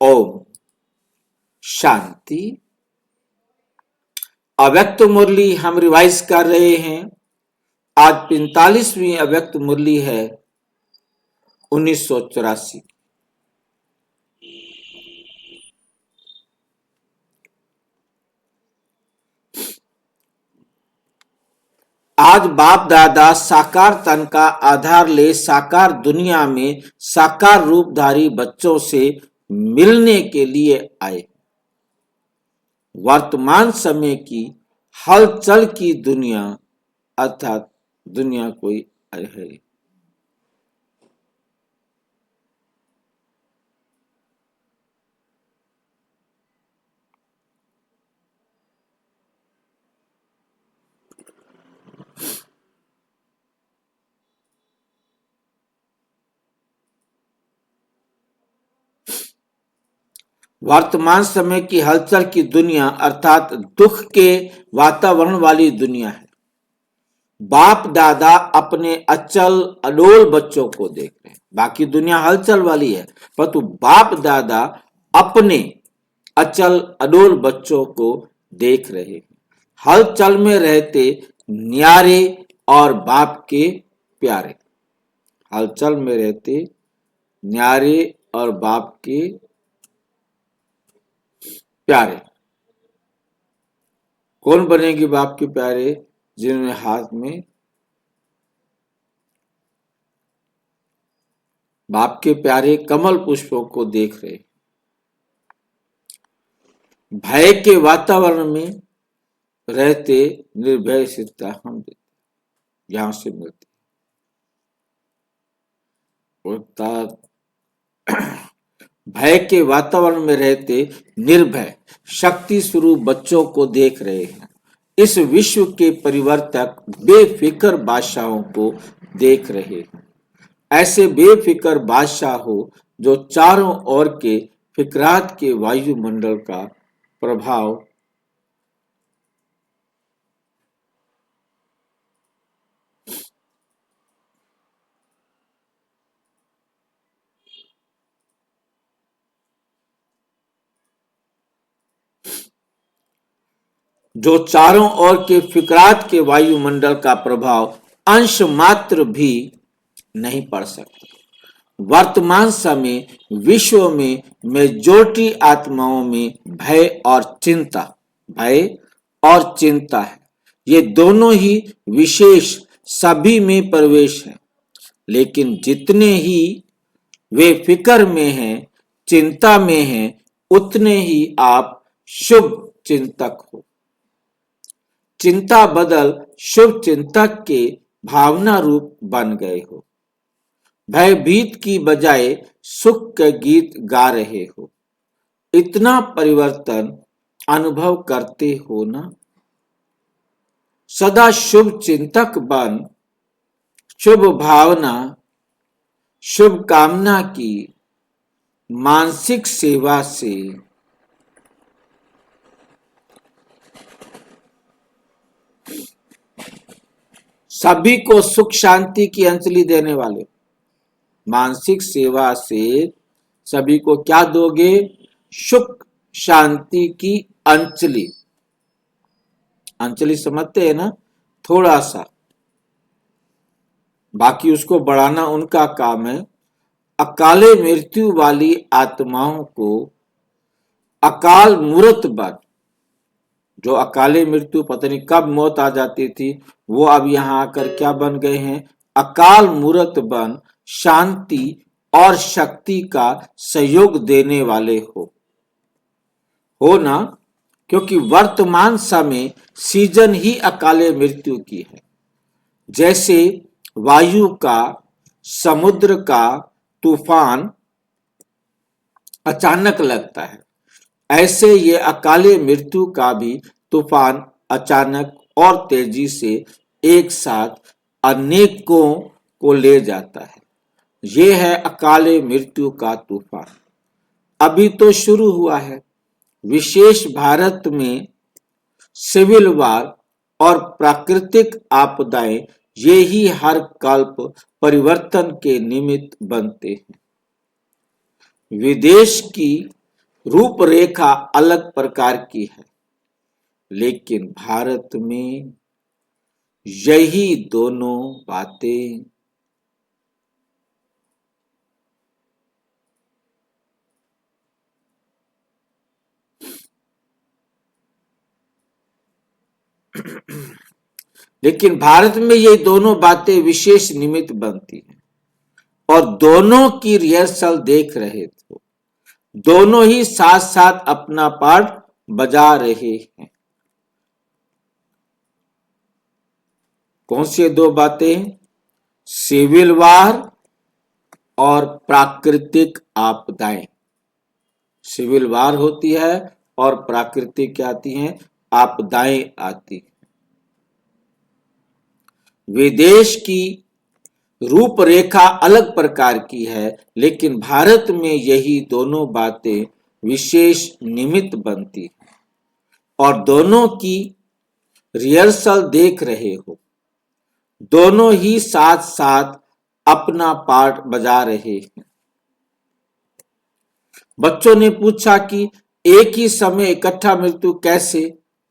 ओम शांति। अव्यक्त मुरली हम रिवाइज कर रहे हैं। आज 45वीं अव्यक्त मुरली है 1984। आज बाप दादा साकार तन का आधार ले साकार दुनिया में साकार रूपधारी बच्चों से मिलने के लिए आए। वर्तमान समय की हलचल की दुनिया अर्थात दुनिया कोई है। वर्तमान समय की हलचल की दुनिया अर्थात दुख के वातावरण वाली दुनिया है। बाप दादा अपने अचल अडोल बच्चों को देख रहे हैं। बाकी दुनिया हलचल वाली है, परंतु बाप दादा अपने अचल अडोल बच्चों को देख रहे हैं। हलचल में रहते न्यारे और बाप के प्यारे। हलचल में रहते न्यारे और बाप के प्यारे। कौन बनेगी बाप के प्यारे? जिन्होंने हाथ में बाप के प्यारे कमल पुष्पों को देख रहे। भय के वातावरण में रहते निर्भय स्थिरता हम देते, यहां से मिलती भय के वातावरण में रहते निर्भय शक्ति स्वरूप बच्चों को देख रहे हैं। इस विश्व के परिवर्तक बेफिक्र बादशाहों को देख रहे हैं। ऐसे बेफिक्र बादशाह हो जो चारों ओर के फिक्रात के वायुमंडल का प्रभाव जो चारों ओर के फिक्रात के वायुमंडल का प्रभाव अंश मात्र भी नहीं पड़ सकता। वर्तमान समय विश्व में मेजॉरिटी आत्माओं में भय और चिंता है। ये दोनों ही विशेष सभी में प्रवेश है, लेकिन जितने ही वे फिक्र में हैं, चिंता में हैं, उतने ही आप शुभ चिंतक हो। चिंता बदल शुभ चिंतक के भावना रूप बन गए हो। भयभीत की बजाय सुख के गीत गा रहे हो। इतना परिवर्तन अनुभव करते हो ना। सदा शुभ चिंतक बन शुभ भावना शुभ कामना की मानसिक सेवा से सभी को सुख शांति की अंजलि देने वाले। मानसिक सेवा से सभी को क्या दोगे? सुख शांति की अंजलि। अंजलि समझते हैं ना? थोड़ा सा, बाकी उसको बढ़ाना उनका काम है। अकाले मृत्यु वाली आत्माओं को अकाल मूर्त बन, जो अकाले मृत्यु पता नहीं कब मौत आ जाती थी, वो अब यहां आकर क्या बन गए हैं? अकाल मूर्त बन शांति और शक्ति का सहयोग देने वाले हो ना। क्योंकि वर्तमान समय सीजन ही अकाले मृत्यु की है। जैसे वायु का, समुद्र का तूफान अचानक लगता है, ऐसे ये अकाले मृत्यु का भी तूफान अचानक और तेजी से एक साथ अनेकों को ले जाता है। ये है अकाले मृत्यु का तूफान। अभी तो शुरू हुआ है। विशेष भारत में सिविल वार और प्राकृतिक आपदाएं ये ही हर कल्प परिवर्तन के निमित्त बनते हैं। विदेश की रूपरेखा अलग प्रकार की है, लेकिन भारत में यही दोनों बातें लेकिन भारत में ये दोनों बातें विशेष निमित्त बनती हैं और दोनों की रिहर्सल देख रहे थे। दोनों ही साथ साथ अपना पार्ट बजा रहे हैं। कौन सी दो बातें? सिविल वार और प्राकृतिक आपदाएं। सिविल वार होती है और प्राकृतिक क्या आती हैं? आपदाएं आती हैं। विदेश की रूपरेखा अलग प्रकार की है, लेकिन भारत में यही दोनों बातें विशेष निमित्त बनती हैं और दोनों की रिहर्सल देख रहे हो। दोनों ही साथ साथ अपना पार्ट बजा रहे हैं। बच्चों ने पूछा कि एक ही समय इकट्ठा मृत्यु कैसे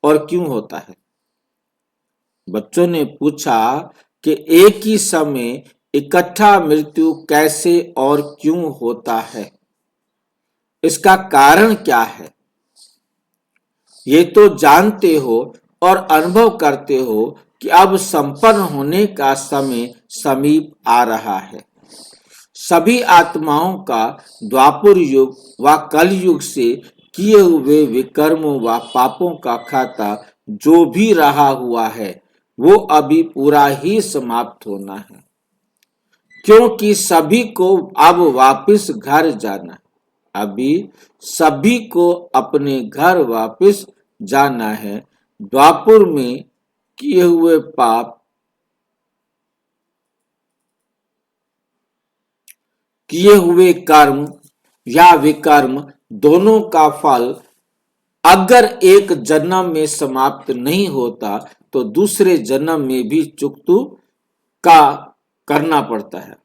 और क्यों होता है? बच्चों ने पूछा कि एक ही समय इकट्ठा मृत्यु कैसे और क्यों होता है, इसका कारण क्या है? ये तो जानते हो और अनुभव करते हो कि अब संपन्न होने का समय समीप आ रहा है। सभी आत्माओं का द्वापर युग व कलयुग से किए हुए विकर्मों व पापों का खाता जो भी रहा हुआ है वो अभी पूरा ही समाप्त होना है, क्योंकि सभी को अब वापस घर जाना है। अभी सभी को अपने घर वापस जाना है। द्वापर में किए हुए पाप, किए हुए कर्म या विकर्म दोनों का फल अगर एक जन्म में समाप्त नहीं होता तो दूसरे जन्म में भी चुकतू का करना पड़ता है।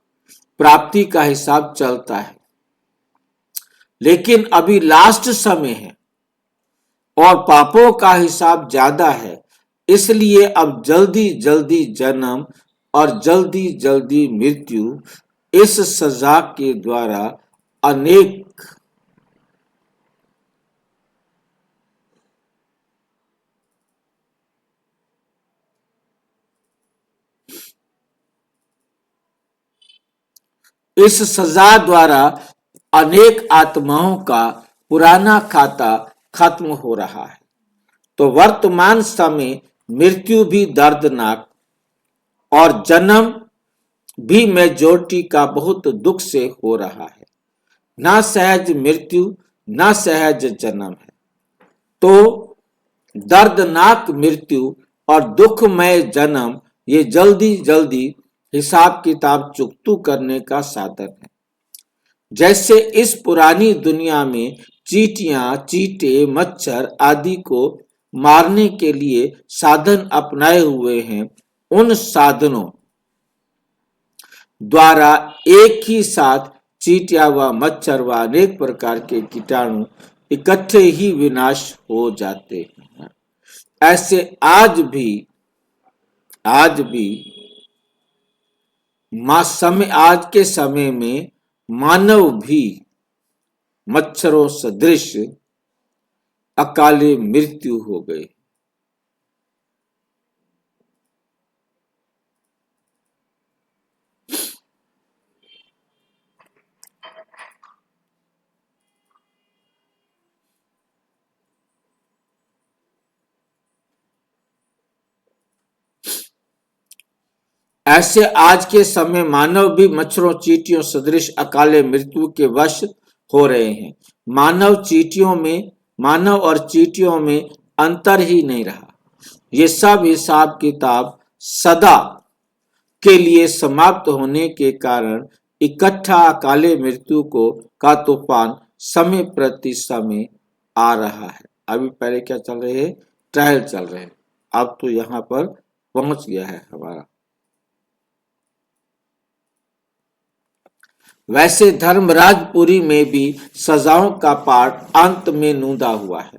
प्राप्ति का हिसाब चलता है। लेकिन अभी लास्ट समय है और पापों का हिसाब ज्यादा है, इसलिए अब जल्दी जल्दी जन्म और जल्दी जल्दी मृत्यु इस सजा के द्वारा अनेक इस सजा द्वारा अनेक आत्माओं का पुराना खाता खत्म हो रहा है। तो वर्तमान समय मृत्यु भी दर्दनाक और जन्म भी मेजोरिटी का बहुत दुख से हो रहा है। ना सहज मृत्यु ना सहज जन्म है, तो दर्दनाक मृत्यु और दुखमय जन्म ये जल्दी जल्दी हिसाब किताब चुकतू करने का साधन है। जैसे इस पुरानी दुनिया में चींटियां, चींटे, मच्छर आदि को मारने के लिए साधन अपनाए हुए हैं, उन साधनों द्वारा एक ही साथ चींटियां व मच्छर व अनेक प्रकार के कीटाणु इकट्ठे ही विनाश हो जाते हैं। ऐसे आज भी आज के समय में मानव भी मच्छरों सदृश अकाले मृत्यु हो गए। ऐसे आज के समय मानव भी मच्छरों चींटियों सदृश अकाले मृत्यु के वश हो रहे हैं। मानव और चींटियों में अंतर ही नहीं रहा। ये सब हिसाब किताब सदा के लिए समाप्त होने के कारण इकट्ठा अकाले मृत्यु का तूफान समय प्रति समय आ रहा है। अभी पहले क्या चल रहे हैं? ट्रायल चल रहे हैं। अब तो यहाँ पर पहुंच गया है हमारा। वैसे धर्मराजपुरी में भी सजाओं का पाठ अंत में नूंदा हुआ है,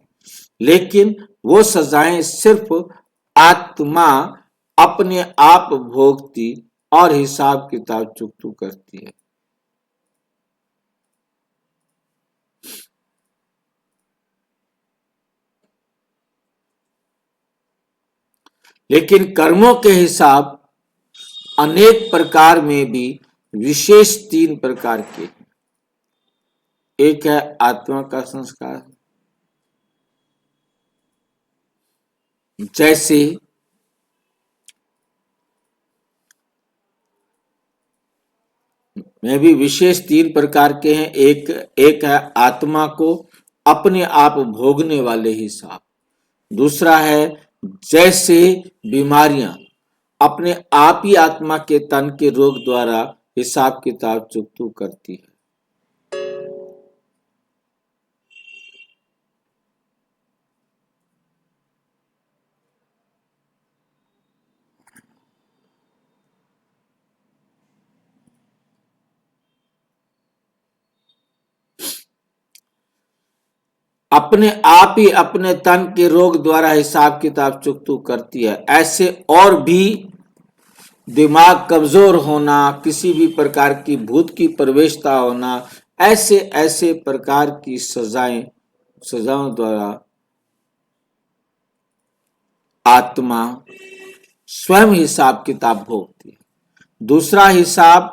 लेकिन वो सजाएं सिर्फ आत्मा अपने आप भोगती और हिसाब किताब चुकतू करती है। लेकिन कर्मों के हिसाब अनेक प्रकार में भी विशेष 3 प्रकार के हैं। एक है आत्मा का संस्कार, जैसे में भी विशेष 3 प्रकार के हैं। एक है आत्मा को अपने आप भोगने वाले हिसाब। दूसरा है जैसे बीमारियां अपने आप ही आत्मा के तन के रोग द्वारा हिसाब किताब चुकतू करती है। अपने आप ही अपने तन के रोग द्वारा हिसाब किताब चुकतू करती है। ऐसे और भी दिमाग कमजोर होना, किसी भी प्रकार की भूत की प्रवेशता होना, ऐसे ऐसे प्रकार की सजाओं द्वारा आत्मा स्वयं हिसाब किताब भोगती है। दूसरा हिसाब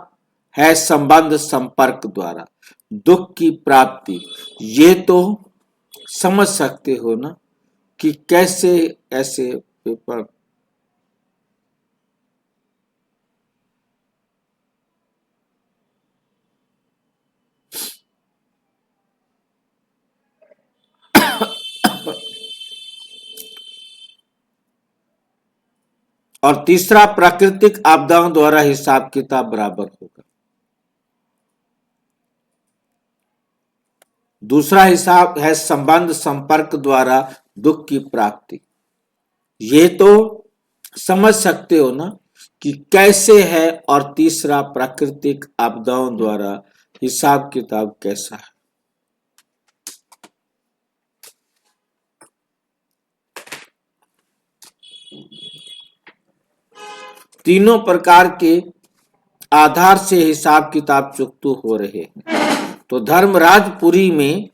है संबंध संपर्क द्वारा दुख की प्राप्ति। ये तो समझ सकते हो ना कि कैसे ऐसे पेपर। और तीसरा प्राकृतिक आपदाओं द्वारा हिसाब किताब बराबर होगा। दूसरा हिसाब है संबंध संपर्क द्वारा दुख की प्राप्ति। ये तो समझ सकते हो ना कि कैसे है। और तीसरा प्राकृतिक आपदाओं द्वारा हिसाब किताब कैसा है। तीनों प्रकार के आधार से हिसाब किताब चुकतू हो रहे हैं। तो धर्मराजपुरी में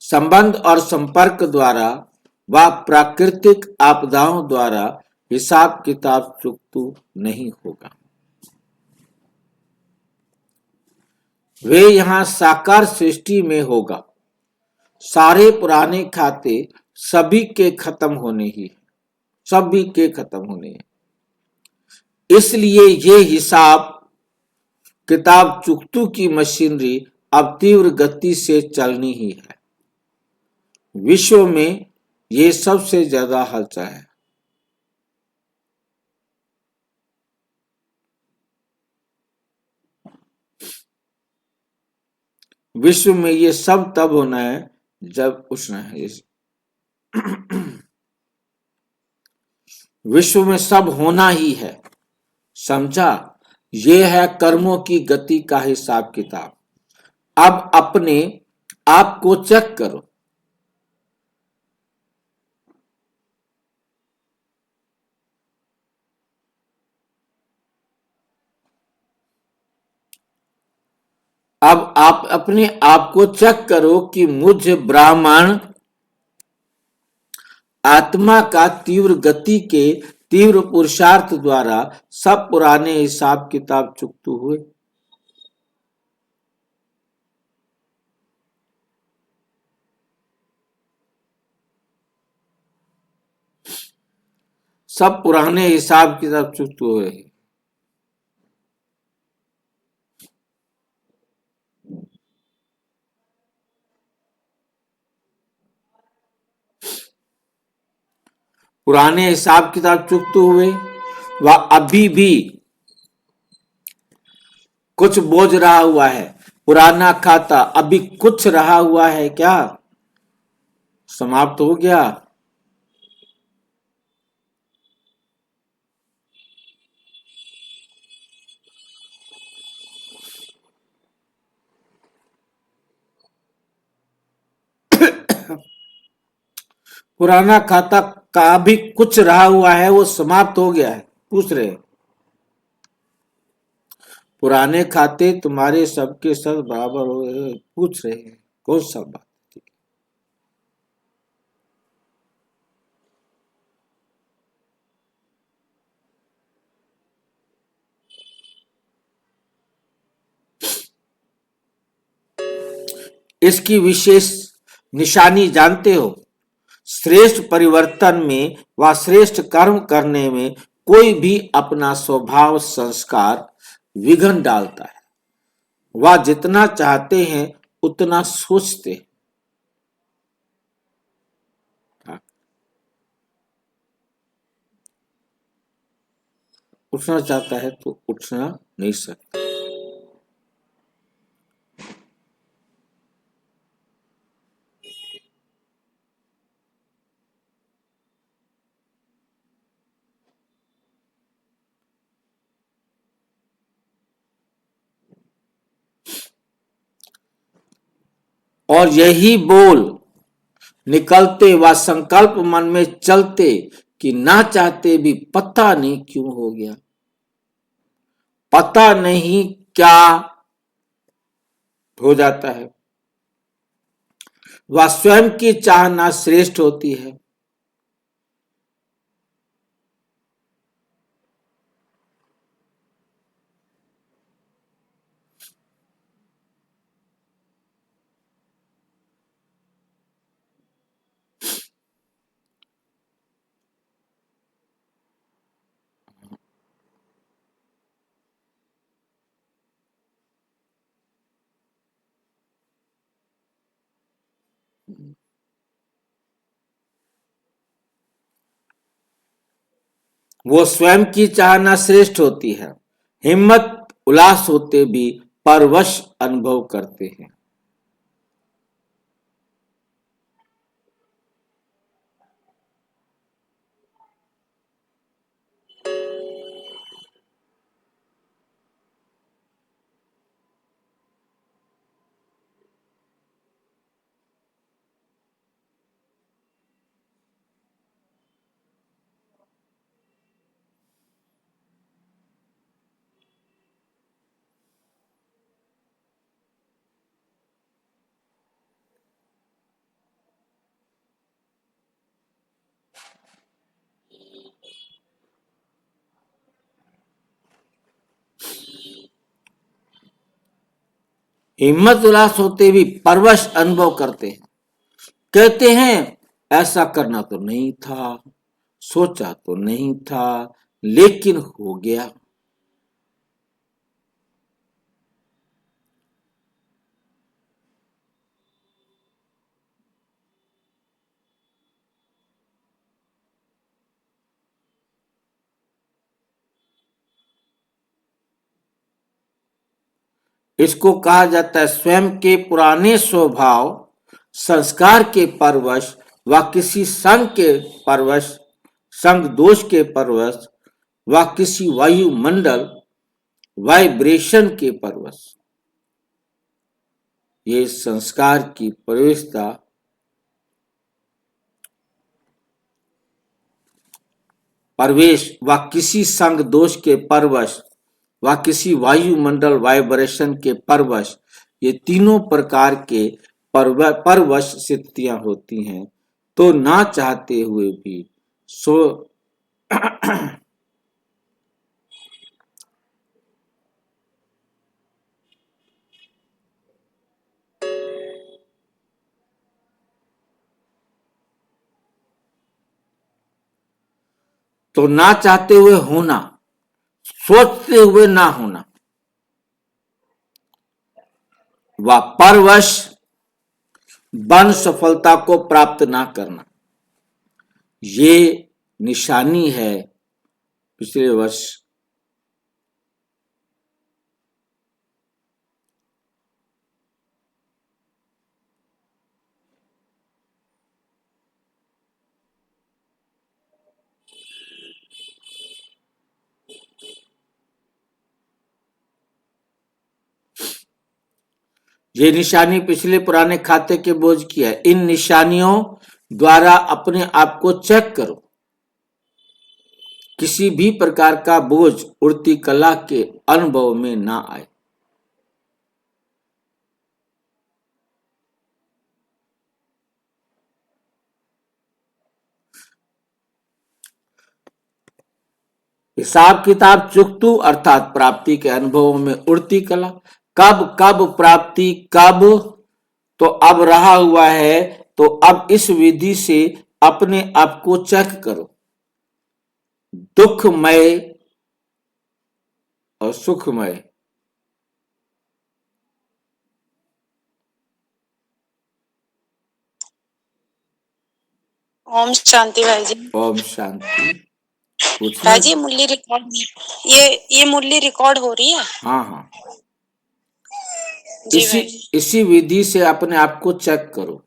संबंध और संपर्क द्वारा व प्राकृतिक आपदाओं द्वारा हिसाब किताब चुकतू नहीं होगा। वे यहां साकार सृष्टि में होगा। सारे पुराने खाते सभी के खत्म होने ही, सभी के खत्म होने हैं। इसलिए ये हिसाब किताब चुकतू की मशीनरी अब तीव्र गति से चलनी ही है। विश्व में ये सबसे ज्यादा हलचल है। विश्व में ये सब तब होना है जब उष्ण है। विश्व में सब होना ही है, समझा। ये है कर्मों की गति का हिसाब किताब। अब अपने आप को चेक करो। अब आप अपने आप को चेक करो कि मुझ ब्राह्मण आत्मा का तीव्र गति के तीव्र पुरुषार्थ द्वारा सब पुराने हिसाब किताब चुकतू हुए। सब पुराने हिसाब किताब चुकतू हुए। पुराने हिसाब किताब चुकतू हुए व अभी भी कुछ बोझ रहा हुआ है। पुराना खाता अभी कुछ रहा हुआ है क्या? समाप्त हो गया? पुराना खाता का भी कुछ रहा हुआ है, वो समाप्त हो गया है? पूछ रहे हैं। पुराने खाते तुम्हारे सबके सब बराबर हो गए, पूछ रहे हैं कौन सा बात? इसकी विशेष निशानी जानते हो? श्रेष्ठ परिवर्तन में व श्रेष्ठ कर्म करने में कोई भी अपना स्वभाव संस्कार विघन डालता है। वह जितना चाहते हैं उतना सोचते हैं। उठना चाहता है तो उठना नहीं सकता। और यही बोल निकलते व संकल्प मन में चलते कि ना चाहते भी पता नहीं क्यों हो गया, पता नहीं क्या हो जाता है। वह स्वयं की चाहना श्रेष्ठ होती है। वो स्वयं की चाहना श्रेष्ठ होती है। हिम्मत उल्लास होते भी परवश अनुभव करते हैं। हिम्मत उल्लास होते भी परवश अनुभव करते हैं। कहते हैं ऐसा करना तो नहीं था, सोचा तो नहीं था, लेकिन हो गया। इसको कहा जाता है स्वयं के पुराने स्वभाव संस्कार के परवश व किसी संग के परवश, संग दोष के परवश व किसी वायुमंडल वाइब्रेशन के परवश। ये संस्कार की प्रवेशता परवेश व किसी संग दोष के परवश व किसी वायुमंडल वाइब्रेशन के परवश, ये तीनों प्रकार के परवश स्थितियां होती हैं। तो ना चाहते हुए भी सो तो ना चाहते हुए होना, सोचते हुए ना होना व परवश बन सफलता को प्राप्त ना करना, ये निशानी है पिछले वर्ष। ये निशानी पिछले पुराने खाते के बोझ की है। इन निशानियों द्वारा अपने आप को चेक करो, किसी भी प्रकार का बोझ उड़ती कला के अनुभव में ना आए। हिसाब किताब चुकतू अर्थात प्राप्ति के अनुभवों में उड़ती कला। कब कब प्राप्ति, कब तो अब रहा हुआ है, तो अब इस विधि से अपने आप को चेक करो। दुखमय और सुखमय। ओम शांति भाई जी। ओम शांति। भाई जी मुरली रिकॉर्ड, ये मुरली रिकॉर्ड हो रही है? हाँ हाँ। जी इसी भाई। इसी विधि से अपने आप को चेक करो।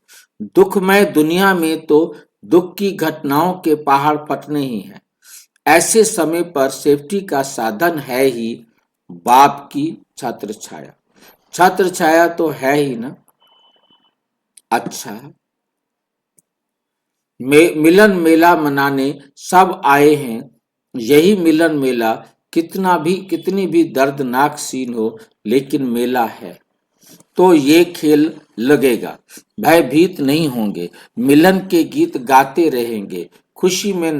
दुखमय दुनिया में तो दुख की घटनाओं के पहाड़ फटने ही हैं। ऐसे समय पर सेफ्टी का साधन है ही बाप की छत्र छाया। छत्र छाया तो है ही ना। अच्छा, मिलन मेला मनाने सब आए हैं। यही मिलन मेला कितनी भी दर्दनाक सीन हो, लेकिन मेला है तो ये खेल लगेगा। भयभीत नहीं होंगे, मिलन के गीत गाते रहेंगे, खुशी में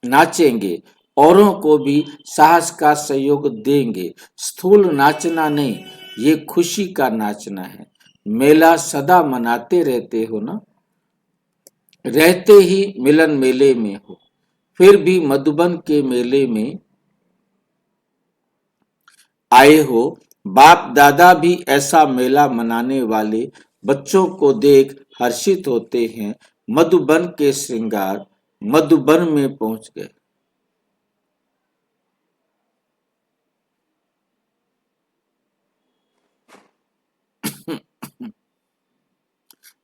नाचेंगे, औरों को भी साहस का सहयोग देंगे। स्थूल नाचना नहीं, ये खुशी का नाचना है। मेला सदा मनाते रहते हो ना, रहते ही मिलन मेले में हो। फिर भी मधुबन के मेले में आए हो। बाप दादा भी ऐसा मेला मनाने वाले बच्चों को देख हर्षित होते हैं। मधुबन के श्रृंगार मधुबन में पहुंच गए।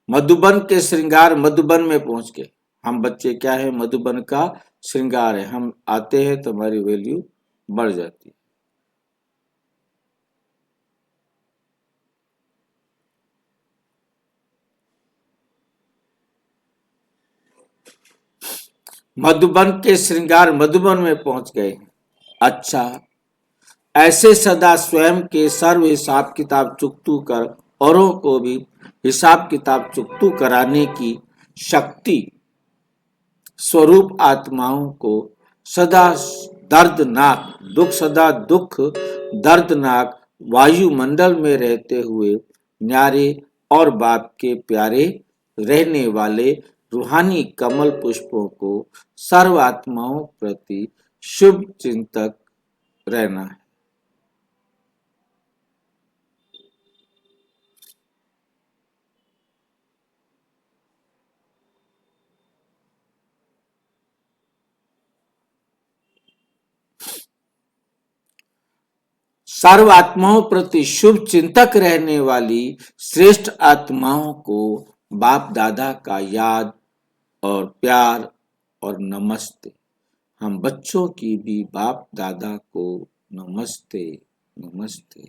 मधुबन के श्रृंगार मधुबन में पहुंच गए। हम बच्चे क्या है, मधुबन का श्रृंगार है। हम आते हैं तो हमारी वैल्यू बढ़ जाती है। मधुबन के श्रृंगार मधुबन में पहुंच गए। अच्छा, ऐसे सदा स्वयं के सर्व हिसाब किताब चुकतू कर औरों को भी हिसाब किताब चुकतू कराने की शक्ति स्वरूप आत्माओं को सदा दुख दर्दनाक वायुमंडल में रहते हुए न्यारे और बाप के प्यारे रहने वाले रूहानी कमल पुष्पों को सर्व आत्माओं प्रति शुभ चिंतक रहना है। सर्व आत्माओं प्रति शुभ चिंतक रहने वाली श्रेष्ठ आत्माओं को बाप दादा का याद और प्यार और नमस्ते। हम बच्चों की भी बाप दादा को नमस्ते नमस्ते।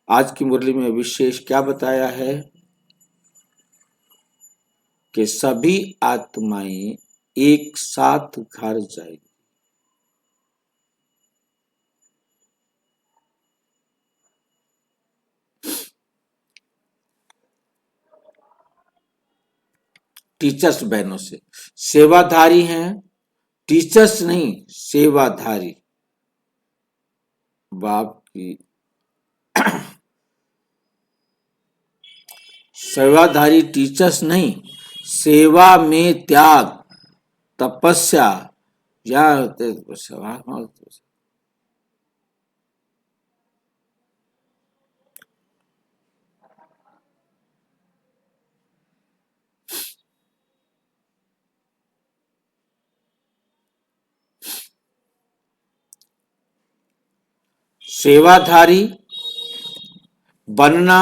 आज की मुरली में विशेष क्या बताया है कि सभी आत्माएं एक साथ घर जाएगी। टीचर्स बहनों से सेवाधारी हैं, टीचर्स नहीं, सेवाधारी। बाप की सेवाधारी टीचर्स नहीं, सेवा में त्याग तपस्या या सेवाधारी बनना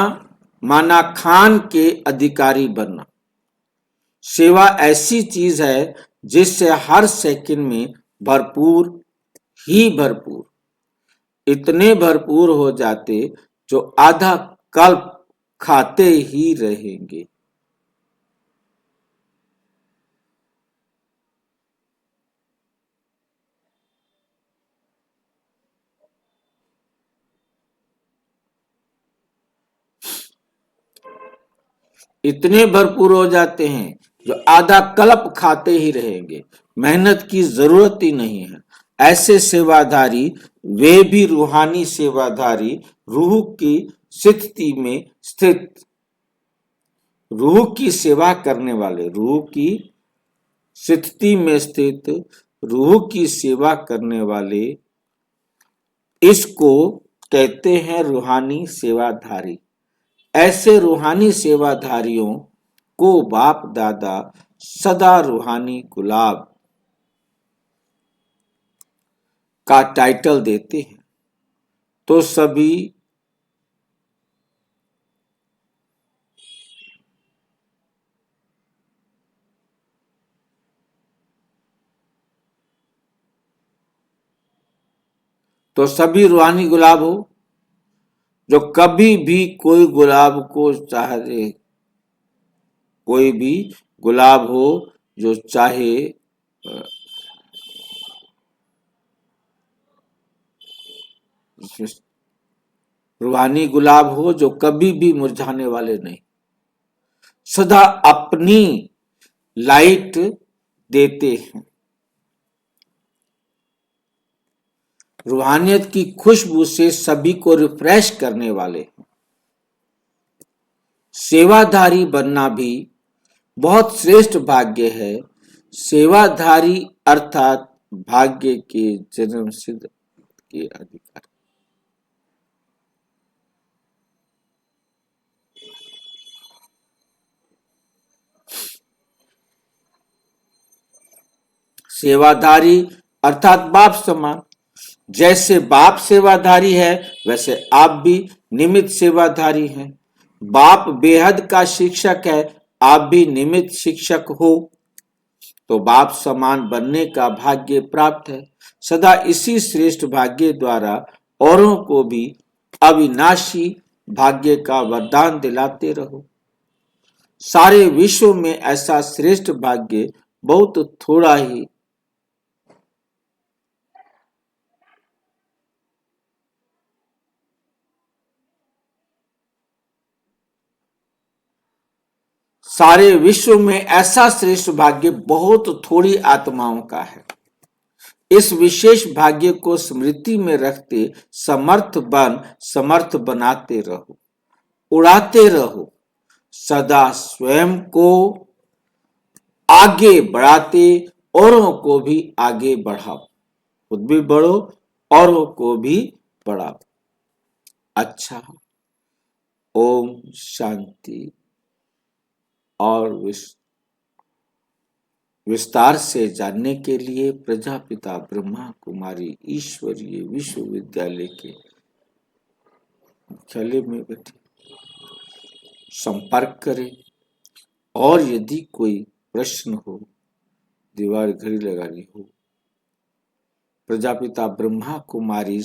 माना खान के अधिकारी बनना। सेवा ऐसी चीज है जिससे हर सेकंड में भरपूर ही भरपूर इतने भरपूर हो जाते जो आधा कल्प खाते ही रहेंगे। इतने भरपूर हो जाते हैं जो आधा कल्प खाते ही रहेंगे, मेहनत की जरूरत ही नहीं है। ऐसे सेवाधारी वे भी रूहानी सेवाधारी, रूह की स्थिति में स्थित, रूह की सेवा करने वाले, रूह की स्थिति में स्थित, रूह की सेवा करने वाले, इसको कहते हैं रूहानी सेवाधारी। ऐसे रूहानी सेवाधारियों को बाप दादा सदा रूहानी गुलाब का टाइटल देते हैं। तो सभी रूहानी गुलाब हो, जो कभी भी कोई गुलाब को चाहे, कोई भी गुलाब हो जो चाहे रूहानी गुलाब हो जो कभी भी मुरझाने वाले नहीं, सदा अपनी लाइट देते हैं। रूहानियत की खुशबू से सभी को रिफ्रेश करने वाले। सेवाधारी बनना भी बहुत श्रेष्ठ भाग्य है। सेवाधारी अर्थात भाग्य के जन्म सिद्ध के अधिकारी। सेवाधारी अर्थात बाप समान। जैसे बाप सेवाधारी है वैसे आप भी निमित्त सेवाधारी हैं। बाप बेहद का शिक्षक है, आप भी निमित्त शिक्षक हो, तो बाप समान बनने का भाग्य प्राप्त है। सदा इसी श्रेष्ठ भाग्य द्वारा औरों को भी अविनाशी भाग्य का वरदान दिलाते रहो। सारे विश्व में ऐसा श्रेष्ठ भाग्य बहुत थोड़ा ही सारे विश्व में ऐसा श्रेष्ठ भाग्य बहुत थोड़ी आत्माओं का है। इस विशेष भाग्य को स्मृति में रखते समर्थ बनाते रहो, उड़ाते रहो। सदा स्वयं को आगे बढ़ाते औरों को भी आगे बढ़ाओ, खुद भी बढ़ो औरों को भी बढ़ाओ। अच्छा, ओम शांति। और विस्तार से जानने के लिए प्रजापिता ब्रह्मा कुमारी ईश्वरीय विश्वविद्यालय के मुख्यालय में बैठे संपर्क करें। और यदि कोई प्रश्न हो, दीवार घड़ी लगानी हो, प्रजापिता ब्रह्मा कुमारी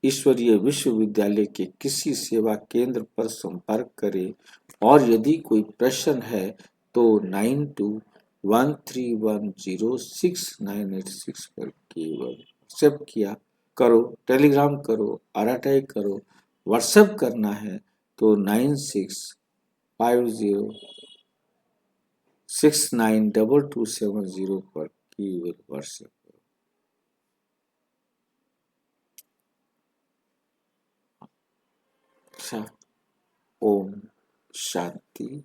ईश्वरीय विश्वविद्यालय के किसी सेवा केंद्र पर संपर्क करें। और यदि कोई प्रश्न है तो 9213106986 पर केवल व्हाट्सएप किया करो, टेलीग्राम करो, आरटीआई करो। व्हाट्सएप करना है तो 9650692270 पर केवल व्हाट्सएप करो। अच्छा, ओम शांति।